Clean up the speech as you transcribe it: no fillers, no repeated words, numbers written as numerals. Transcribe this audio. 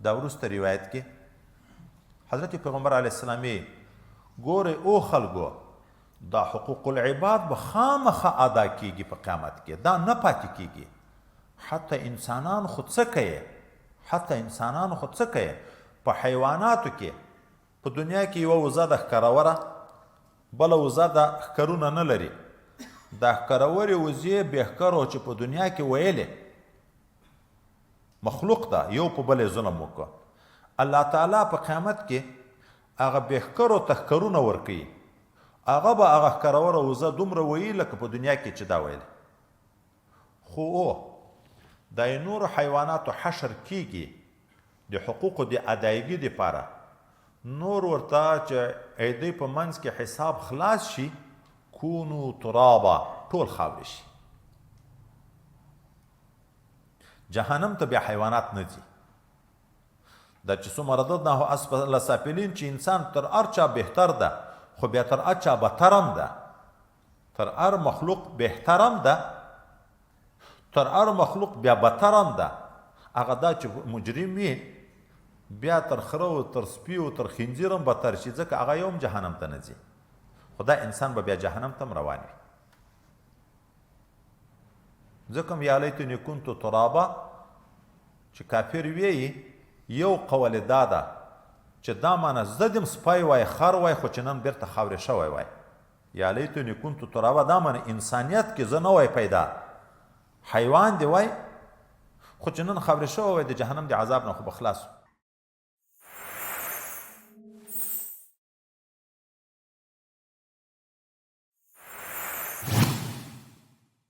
دا وروسته روایت کې حضرت پیغمبر علیه السلام ګورئ او خلکو دا حقوق العباد به خامخه ادا کیږي په قیامت کې، دا نه پاتې کیږي. حتی انسانان خود څه کوي په حیواناتو کې په دنیا کې یوه وزه ده ښکروره، بله وزه ده ښکرونه نه لري. دا ښکرورې وزې بېښکرو چې په دنیا کې ویلې مخلوق ده، یو په بل ظلم وکړه، الله تعالی په قیامت کې هغه بېښکرو ته ښکرونه ورکوي، هغه به هغه ښکروره وزه دومره ویي لکه په دنیا کې چې دا ویل. خو دا نور حیواناتو حشر کیږي د حقوقو د ادایګي دپاره، نور ورته چې ایدی په منځ کې حساب خلاص شي، کونو ترابا ټول خاورې شي. جهنم ته بیا حیوانات نه ځي. دا چې څومره رددناه اسفل سافلین چې انسان تر هر چا بهتر ده، خو بیا تر هر چا بدترم ده، تر هر مخلوق بهترم ده، تر هر مخلوق بیا بدترم ده. هغه دا چې مجرم وي بیا تر خره و تر سپي و تر خنزیر هم بدتر شي، ځکه هغه یو هم جهنم ته نه ځي. خو دا انسان به بیا جهنم ته هم روان وي. ځکه هم یا لیتنی کنتو ترابا چې کافر ویي، یو قول دا ده چې دا معنی زه دم سپی وای خر وای خو چې نن بیرته خاورې شوی وای. یا لیتنی کنتو ترابا دا معنی انسانیت کې زه نه وای پیدا، حیوان دی وای خو چې نن خاورې شوی وای د جهنم د عذاب نه خو به خلاص.